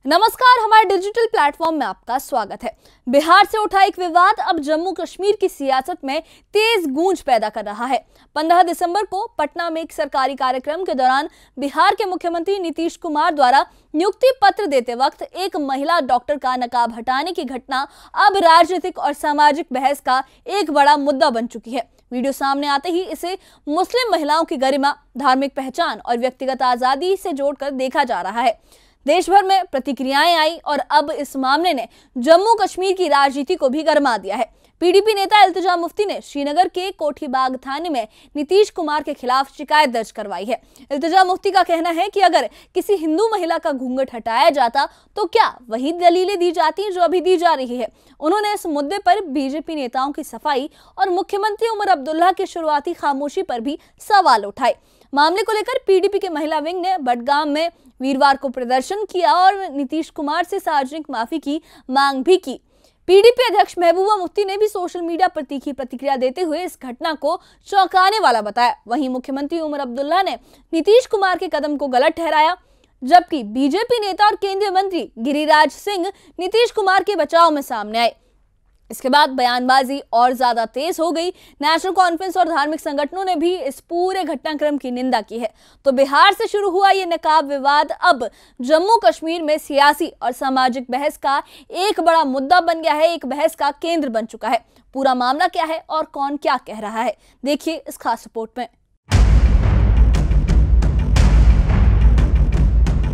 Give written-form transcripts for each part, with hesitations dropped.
नमस्कार, हमारे digital platform में आपका स्वागत है। बिहार से उठा एक विवाद अब जम्मू कश्मीर की सियासत में तेज गूंज पैदा कर रहा है। 15 दिसंबर को पटना में एक सरकारी कार्यक्रम के दौरान बिहार के मुख्यमंत्री नीतीश कुमार द्वारा नियुक्ति पत्र देते वक्त एक महिला डॉक्टर का नकाब हटाने की घटना अब राजनीतिक और सामाजिक बहस का एक बड़ा मुद्दा बन चुकी है। वीडियो सामने आते ही इसे मुस्लिम महिलाओं की गरिमा, धार्मिक पहचान और व्यक्तिगत आजादी से जोड़कर देखा जा रहा है। देश भर में प्रतिक्रियाएं आई और अब इस मामले ने जम्मू कश्मीर की राजनीति को भी गरमा दिया है। पीडीपी नेता इल्तिजा मुफ्ती ने श्रीनगर के कोठीबाग थाने में नीतीश कुमार के खिलाफ शिकायत दर्ज करवाई है। इल्तिजा मुफ्ती का कहना है कि अगर किसी हिंदू महिला का घूंघट हटाया जाता तो क्या वही दलीलें दी जाती जो अभी दी जा रही है। उन्होंने इस मुद्दे पर बीजेपी नेताओं की सफाई और मुख्यमंत्री उमर अब्दुल्ला की शुरुआती खामोशी पर भी सवाल उठाए। मामले को लेकर पीडीपी के महिला विंग ने बडगाम में वीरवार को प्रदर्शन किया और नीतीश कुमार से सार्वजनिक माफी की मांग भी की। पीडीपी अध्यक्ष महबूबा मुफ्ती ने भी सोशल मीडिया पर तीखी प्रतिक्रिया देते हुए इस घटना को चौंकाने वाला बताया। वहीं मुख्यमंत्री उमर अब्दुल्ला ने नीतीश कुमार के कदम को गलत ठहराया, जबकि बीजेपी नेता और केंद्रीय मंत्री गिरिराज सिंह नीतीश कुमार के बचाव में सामने आए। इसके बाद बयानबाजी और ज्यादा तेज हो गई। नेशनल कॉन्फ्रेंस और धार्मिक संगठनों ने भी इस पूरे घटनाक्रम की निंदा की है। तो बिहार से शुरू हुआ ये नकाब विवाद अब जम्मू कश्मीर में सियासी और सामाजिक बहस का एक बड़ा मुद्दा बन गया है, एक बहस का केंद्र बन चुका है। पूरा मामला क्या है और कौन क्या कह रहा है, देखिए इस खास रिपोर्ट में।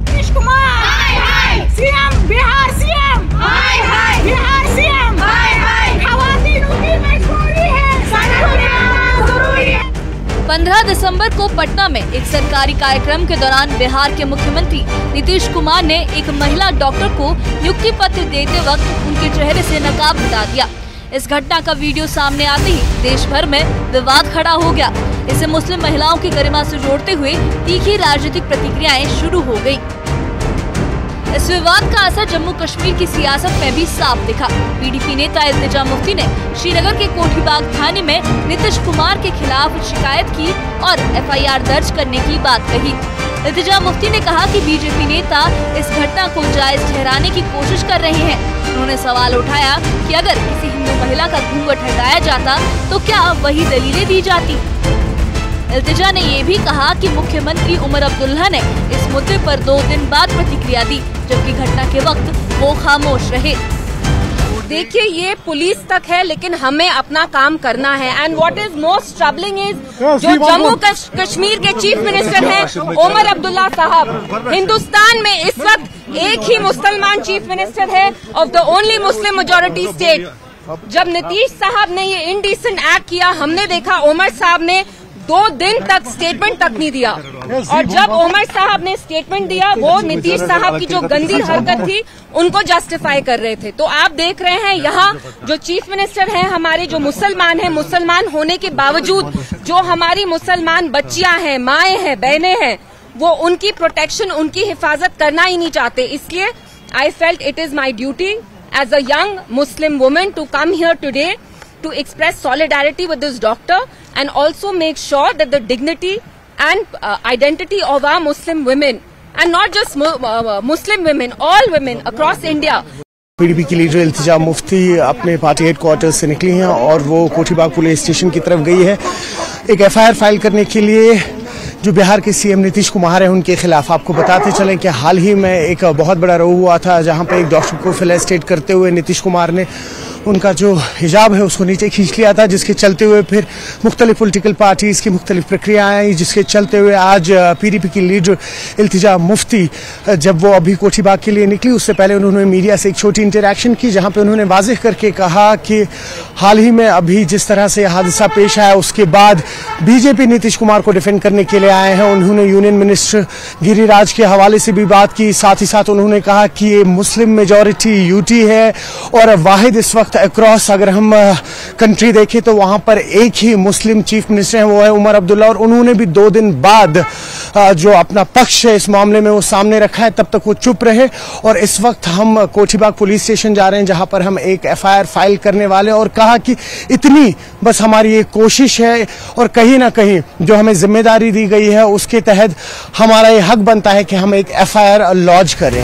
Nitish Kumar CM, Bihar CM, Bihar CM, खवातीनों की मजबूरी है, जरूरी है। 15 दिसंबर को पटना में एक सरकारी कार्यक्रम के दौरान बिहार के मुख्यमंत्री नीतीश कुमार ने एक महिला डॉक्टर को नियुक्ति पत्र देते वक्त उनके चेहरे से नकाब हटा दिया। इस घटना का वीडियो सामने आते ही देश भर में विवाद खड़ा हो गया। इसे मुस्लिम महिलाओं की गरिमा से जोड़ते हुए तीखी राजनीतिक प्रतिक्रियाएं शुरू हो गयी। इस विवाद का असर जम्मू कश्मीर की सियासत में भी साफ दिखा। पीडीपी नेता इल्तिजा मुफ्ती ने श्रीनगर के कोठीबाग थाने में नीतीश कुमार के खिलाफ शिकायत की और एफआईआर दर्ज करने की बात कही। इल्तिजा मुफ्ती ने कहा कि बीजेपी नेता इस घटना को जायज ठहराने की कोशिश कर रहे हैं। उन्होंने सवाल उठाया कि अगर किसी हिंदू महिला का घूंघट हटाया जाता तो क्या वही दलीलें दी जाती। इल्तिजा ने ये भी कहा कि मुख्यमंत्री उमर अब्दुल्ला ने इस मुद्दे पर 2 दिन बाद प्रतिक्रिया दी, जबकि घटना के वक्त वो खामोश रहे। देखिए, ये पुलिस तक है, लेकिन हमें अपना काम करना है। And what is most troubling is जो जम्मू कश्मीर के चीफ मिनिस्टर हैं उमर अब्दुल्ला साहब, हिंदुस्तान में इस वक्त एक ही मुसलमान चीफ मिनिस्टर है of the only Muslim majority state. जब नीतीश साहब ने ये इनडिसेंट एक्ट किया, हमने देखा उमर साहब ने 2 दिन तक स्टेटमेंट तक नहीं दिया। और जब उमर साहब ने स्टेटमेंट दिया, वो नीतीश साहब की जो गंदी हरकत थी उनको जस्टिफाई कर रहे थे। तो आप देख रहे हैं यहाँ जो चीफ मिनिस्टर हैं हमारे, जो मुसलमान हैं, मुसलमान होने के बावजूद जो हमारी मुसलमान बच्चियां हैं, माएँ हैं, बहनें हैं, वो उनकी प्रोटेक्शन, उनकी हिफाजत करना ही नहीं चाहते। इसलिए I felt it is my duty as a young Muslim women to come here today to express solidarity with this doctor and also make sure that the dignity and identity of our Muslim women, and not just Muslim women, all women across India. PDP की leader Iltija Mufti अपने party headquarter से निकली हैं और वो Kothibagh police station की तरफ गई है एक एफआईआर फाइल करने के लिए जो बिहार के सीएम नीतीश कुमार हैं उनके खिलाफ। आपको बताते चलें कि हाल ही में एक बहुत बड़ा रो हुआ था जहां पे एक डॉक्टर को फेलिसिटेट करते हुए नीतीश कुमार ने उनका जो हिजाब है उसको नीचे खींच लिया था, जिसके चलते हुए फिर मुख्तलिफ पॉलिटिकल पार्टीज की मुख्तलिफ प्रक्रियाएं आई, जिसके चलते हुए आज पीडीपी की लीडर इल्तिजा मुफ्ती जब वो अभी कोठीबाग के लिए निकली, उससे पहले उन्होंने मीडिया से एक छोटी इंटरेक्शन की जहां पे उन्होंने वाज़ेह करके कहा कि हाल ही में अभी जिस तरह से हादसा पेश आया उसके बाद बीजेपी नीतीश कुमार को डिफेंड करने के लिए आए हैं। उन्होंने यूनियन मिनिस्टर गिरिराज के हवाले से भी बात की, साथ ही साथ उन्होंने कहा कि ये मुस्लिम मेजॉरिटी यूटी है और वाहिद इस वक्त अक्रॉस अगर हम कंट्री देखें तो वहां पर एक ही मुस्लिम चीफ मिनिस्टर हैं, वो है उमर अब्दुल्ला। और उन्होंने भी 2 दिन बाद जो अपना पक्ष है इस मामले में वो सामने रखा है, तब तक वो चुप रहे। और इस वक्त हम कोठीबाग पुलिस स्टेशन जा रहे हैं जहां पर हम एक एफआईआर फाइल करने वाले, और कहा कि इतनी बस हमारी एक कोशिश है और कहीं ना कहीं जो हमें जिम्मेदारी दी गई है उसके तहत हमारा ये हक बनता है कि हम एक एफआईआर लॉन्च करें।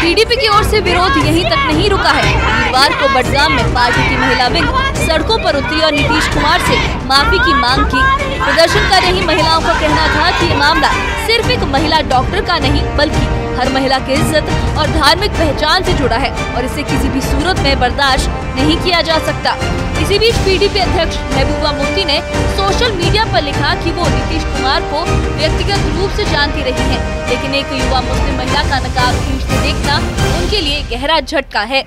पीडीपी की ओर से विरोध यहीं तक नहीं रुका है। वीरवार को बडगाम में पार्टी की महिला विंग सड़कों पर उतरी और नीतीश कुमार से माफी की मांग की। प्रदर्शन कर रही महिलाओं का कहना था कि ये मामला सिर्फ एक महिला डॉक्टर का नहीं बल्कि हर महिला की इज्जत और धार्मिक पहचान से जुड़ा है और इसे किसी भी सूरत में बर्दाश्त नहीं किया जा सकता। इसी बीच पीडीपी अध्यक्ष महबूबा मुफ्ती ने सोशल मीडिया पर लिखा कि वो नीतीश कुमार को व्यक्तिगत रूप से जानती रही हैं, लेकिन एक युवा मुस्लिम महिला का नकाब खींचते देखना उनके लिए गहरा झटका है।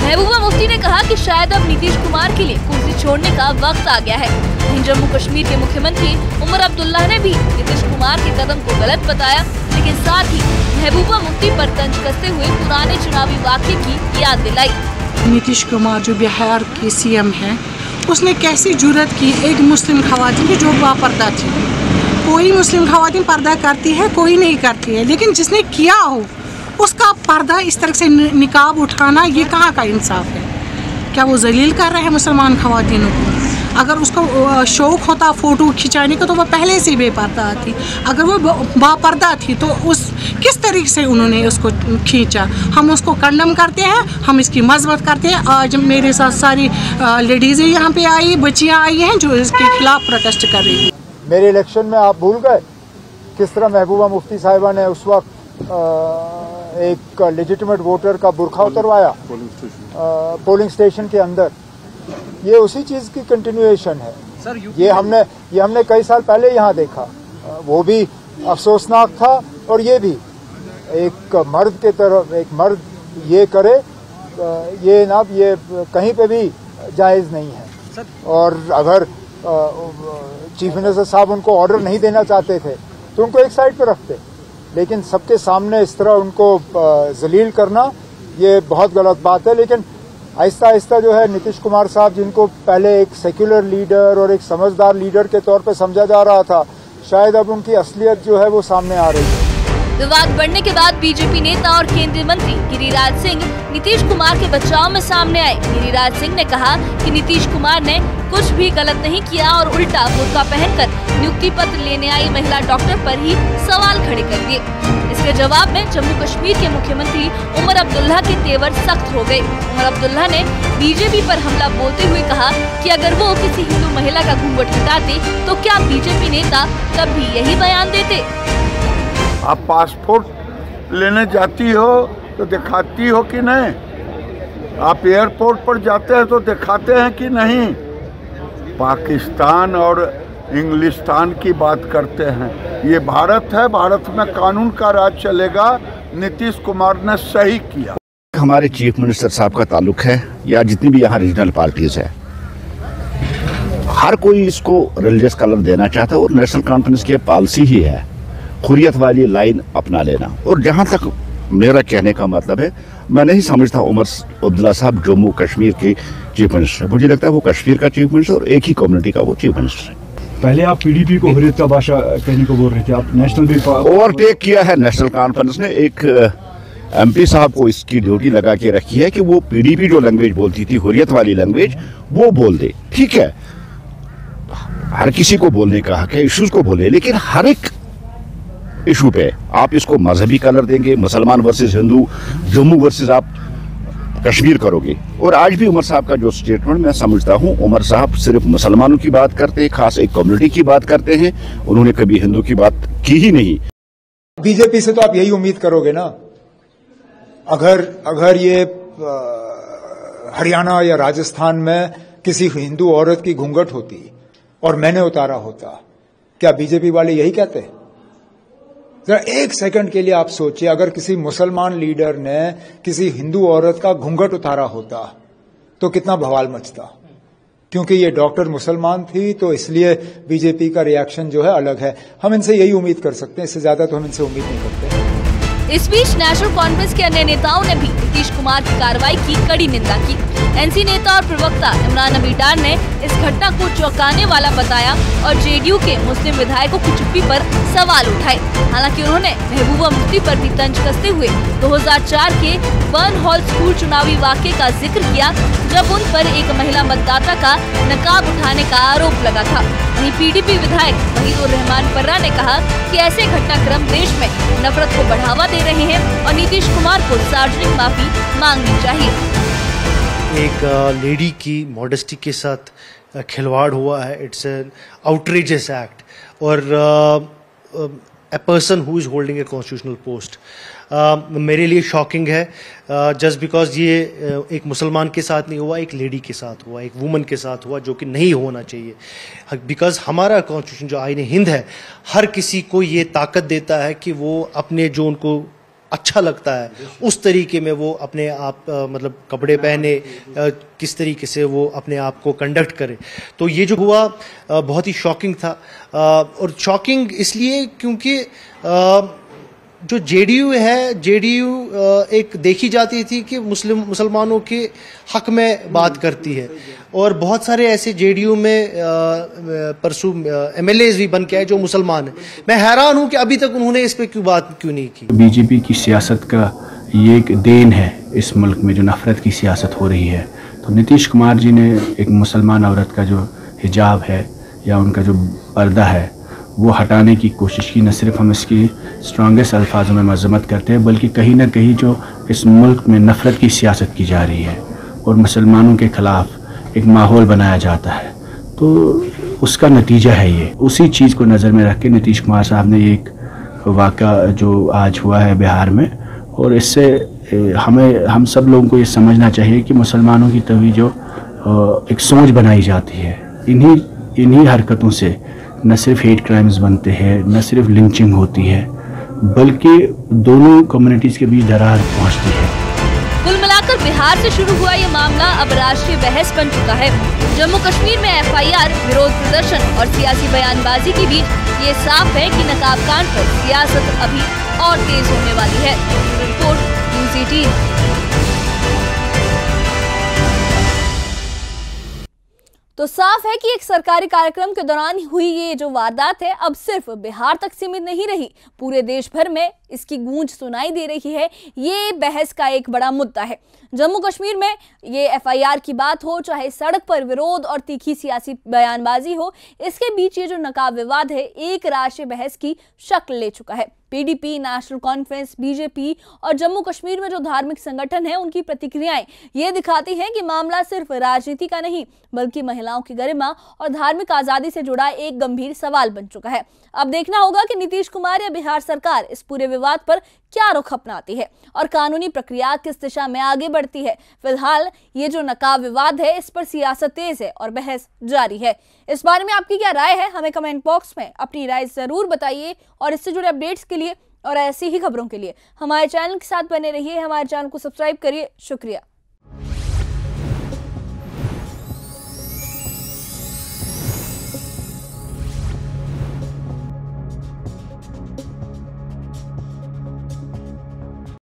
महबूबा मुफ्ती ने कहा कि शायद अब नीतीश कुमार के लिए कुर्सी छोड़ने का वक्त आ गया है। वहीं जम्मू कश्मीर के मुख्यमंत्री उमर अब्दुल्ला ने भी नीतीश कुमार के कदम को गलत बताया, लेकिन साथ ही महबूबा मुफ्ती पर तंज कसते हुए पुराने चुनावी वाक़े की याद दिलाई। नीतीश कुमार जो बिहार के सीएम हैं, उसने कैसी जुर्रत की एक मुस्लिम खवातीन की जो बापर्दा थी। कोई मुस्लिम खवातीन पर्दा करती है, कोई नहीं करती है, लेकिन जिसने किया हो उसका पर्दा इस तरह से निकाब उठाना, ये कहाँ का इंसाफ है? क्या वो जलील कर रहे हैं मुसलमान खवातीनों को? अगर उसको शौक़ होता फ़ोटो खिंचाने का तो वह पहले से बेपर्दा थी। अगर वो बापर्दा थी तो उस किस तरीके से उन्होंने उसको खींचा? हम उसको कंडम करते हैं, हम इसकी मजम्मत करते हैं। आज मेरे साथ सारी लेडीज़ें यहाँ पे आई, बच्चियाँ आई हैं जो इसके खिलाफ प्रोटेस्ट कर रही हैं। मेरे इलेक्शन में आप भूल गए किस तरह महबूबा मुफ्ती साहिबा ने उस वक्त एक लेजिटिमेट वोटर का बुरखा उतरवाया पोलिंग स्टेशन के अंदर। ये उसी चीज की कंटिन्यूएशन है सर। ये हमने कई साल पहले यहाँ देखा, वो भी अफसोसनाक था। और ये भी एक मर्द के तरफ एक मर्द ये करे, ये कहीं पे भी जायज नहीं है सर। और अगर चीफ मिनिस्टर साहब उनको ऑर्डर नहीं देना चाहते थे तो उनको एक साइड पे रखते, लेकिन सबके सामने इस तरह उनको जलील करना ये बहुत गलत बात है। लेकिन आहिस्ता आहिस्ता जो है नीतीश कुमार साहब, जिनको पहले एक सेक्युलर लीडर और एक समझदार लीडर के तौर पे समझा जा रहा था, शायद अब उनकी असलियत जो है वो सामने आ रही है। विवाद बढ़ने के बाद बीजेपी नेता और केंद्रीय मंत्री गिरिराज सिंह नीतीश कुमार के बचाव में सामने आए। गिरिराज सिंह ने कहा कि नीतीश कुमार ने कुछ भी गलत नहीं किया और उल्टा बुर्का पहनकर नियुक्ति पत्र लेने आई महिला डॉक्टर पर ही सवाल खड़े कर दिए। इसके जवाब में जम्मू कश्मीर के मुख्यमंत्री उमर अब्दुल्ला के तेवर सख्त हो गए। उमर अब्दुल्ला ने बीजेपी पर हमला बोलते हुए कहा कि अगर वो किसी हिंदू महिला का घूंघट हटाते तो क्या बीजेपी नेता तब भी यही बयान देते? आप पासपोर्ट लेने जाती हो तो दिखाती हो कि नहीं? आप एयरपोर्ट पर जाते हैं तो दिखाते हैं कि नहीं? पाकिस्तान और इंग्लिस्तान की बात करते हैं। ये भारत है, भारत में कानून का राज चलेगा। नीतीश कुमार ने सही किया। हमारे चीफ मिनिस्टर साहब का ताल्लुक है या जितनी भी यहाँ रीजनल पार्टीज है, हर कोई इसको रिलीजियस कलर देना चाहता है और नेशनल कॉन्फ्रेंस की पॉलिसी ही है हुर्रियत वाली लाइन अपना लेना। और जहाँ तक मेरा कहने का मतलब है, मैं नहीं समझता उमर अब्दुल्ला साहब जम्मू कश्मीर के चीफ मिनिस्टर। मुझे लगता है वो कश्मीर का चीफ मिनिस्टर और एक ही कम्युनिटी का वो चीफ मिनिस्टर है। पहले आप पीडीपी को हुर्रियत का भाषा कहने को बोल रहे थे, आप नेशनल भी ओवरटेक किया है। नेशनल कॉन्फ्रेंस ने एक एमपी साहब को इसकी ड्यूटी लगा के रखी है कि वो पीडीपी जो लैंग्वेज बोलती थी, हुर्रियत वाली लैंग्वेज, वो बोल दे। ठीक है, हर किसी को बोलने का हक है, इश्यूज को बोले, लेकिन हर एक इशू पे आप इसको मजहबी कलर देंगे, मुसलमान वर्सेस हिंदू, जम्मू वर्सेस आप कश्मीर करोगे। और आज भी उमर साहब का जो स्टेटमेंट मैं समझता हूँ, उमर साहब सिर्फ मुसलमानों की बात करते हैं, खास एक कम्युनिटी की बात करते हैं, उन्होंने कभी हिंदू की बात की ही नहीं। बीजेपी से तो आप यही उम्मीद करोगे ना, अगर ये हरियाणा या राजस्थान में किसी हिंदू औरत की घूंघट होती और मैंने उतारा होता, क्या बीजेपी वाले यही कहते? जरा एक सेकंड के लिए आप सोचिए, अगर किसी मुसलमान लीडर ने किसी हिंदू औरत का घूंघट उतारा होता तो कितना बवाल मचता। क्योंकि ये डॉक्टर मुसलमान थी तो इसलिए बीजेपी का रिएक्शन जो है अलग है। हम इनसे यही उम्मीद कर सकते हैं, इससे ज्यादा तो हम इनसे उम्मीद नहीं करते। इस बीच नेशनल कांफ्रेंस के अन्य नेताओं ने भी नीतीश कुमार की कार्रवाई की कड़ी निंदा की। एनसी नेता और प्रवक्ता इमरान अली डार ने इस घटना को चौंकाने वाला बताया और जेडीयू के मुस्लिम विधायकों की चुप्पी पर सवाल उठाए। हालांकि उन्होंने महबूबा मुफ्ती पर भी तंज कसते हुए 2004 के बर्न हॉल स्कूल चुनावी वाक़े का जिक्र किया, जब उन पर एक महिला मतदाता का नकाब उठाने का आरोप लगा था। वहीं पीडीपी विधायक वहीद उर रहमान पर्रा ने कहा कि ऐसे घटनाक्रम देश में नफरत को बढ़ावा दे रहे हैं और नीतीश कुमार को सार्वजनिक माफी मांगनी चाहिए। एक लेडी की मॉडेस्टी के साथ खिलवाड़ हुआ है। इट्स एन आउटरेजियस एक्ट और a person who is holding a constitutional post मेरे लिए शॉकिंग है जस्ट बिकॉज ये एक मुसलमान के साथ नहीं हुआ, एक लेडी के साथ हुआ, एक वुमन के साथ हुआ, जो कि नहीं होना चाहिए। बिकॉज हमारा कॉन्स्टिट्यूशन जो आईन हिंद है हर किसी को ये ताकत देता है कि वो अपने जो उनको अच्छा लगता है उस तरीके में वो अपने आप मतलब कपड़े पहने, किस तरीके से वो अपने आप को कंडक्ट करे। तो ये जो हुआ बहुत ही शॉकिंग था और शॉकिंग इसलिए क्योंकि जो जेडीयू है, जेडीयू एक देखी जाती थी कि मुसलमानों के हक में बात करती है और बहुत सारे ऐसे जेडीयू में परसों एमएलएज भी बन के आए जो मुसलमान हैं। मैं हैरान हूं कि अभी तक उन्होंने इस पे बात क्यों नहीं की। बीजेपी की सियासत का ये एक देन है इस मुल्क में जो नफरत की सियासत हो रही है। तो नीतीश कुमार जी ने एक मुसलमान औरत का जो हिजाब है या उनका जो पर्दा है वो हटाने की कोशिश की। न सिर्फ हम इसकी स्ट्रॉन्गेस्ट अल्फाजों में मजम्मत करते हैं बल्कि कहीं ना कहीं जो इस मुल्क में नफरत की सियासत की जा रही है और मुसलमानों के ख़िलाफ़ एक माहौल बनाया जाता है, तो उसका नतीजा है ये। उसी चीज़ को नज़र में रख के नीतीश कुमार साहब ने एक वाक़ा जो आज हुआ है बिहार में, और इससे हम सब लोगों को ये समझना चाहिए कि मुसलमानों की तभी जो एक सोच बनाई जाती है, इन्हीं हरकतों से न सिर्फ हेट क्राइम्स बनते हैं, न सिर्फ लिंचिंग होती है, बल्कि दोनों कम्युनिटीज़ के बीच दरार पहुंचती है। कुल मिलाकर बिहार से शुरू हुआ ये मामला अब राष्ट्रीय बहस बन चुका है। जम्मू कश्मीर में एफआईआर, विरोध प्रदर्शन और सियासी बयानबाजी के बीच ये साफ है कि नकाब कांड पर सियासत अभी और तेज होने वाली है। Report news 18। तो साफ है कि एक सरकारी कार्यक्रम के दौरान हुई ये जो वारदात है अब सिर्फ बिहार तक सीमित नहीं रही, पूरे देश भर में इसकी गूंज सुनाई दे रही है। ये बहस का एक बड़ा मुद्दा है। जम्मू कश्मीर में ये एफआईआर की बात हो, चाहे सड़क पर विरोध और तीखी सियासी बयानबाजी हो, इसके बीच ये जो नकाब विवाद है एक राष्ट्रीय बहस की शक्ल ले चुका है। पीडीपी, नेशनल कॉन्फ्रेंस, बीजेपी और जम्मू कश्मीर में जो धार्मिक संगठन है उनकी प्रतिक्रियाएं ये दिखाती हैं कि मामला सिर्फ राजनीति का नहीं बल्कि महिलाओं की गरिमा और धार्मिक आजादी से जुड़ा एक गंभीर सवाल बन चुका है। अब देखना होगा कि नीतीश कुमार या बिहार सरकार इस पूरे विवाद पर क्या रुख अपनाती है और कानूनी प्रक्रिया किस दिशा में आगे बढ़ती है। फिलहाल ये जो नकाब विवाद है इस पर सियासत तेज है और बहस जारी है। इस बारे में आपकी क्या राय है, हमें कमेंट बॉक्स में अपनी राय जरूर बताइए और इससे जुड़े अपडेट्स के लिए और ऐसी ही खबरों के लिए हमारे चैनल के साथ बने रहिए। हमारे चैनल को सब्सक्राइब करिए। शुक्रिया।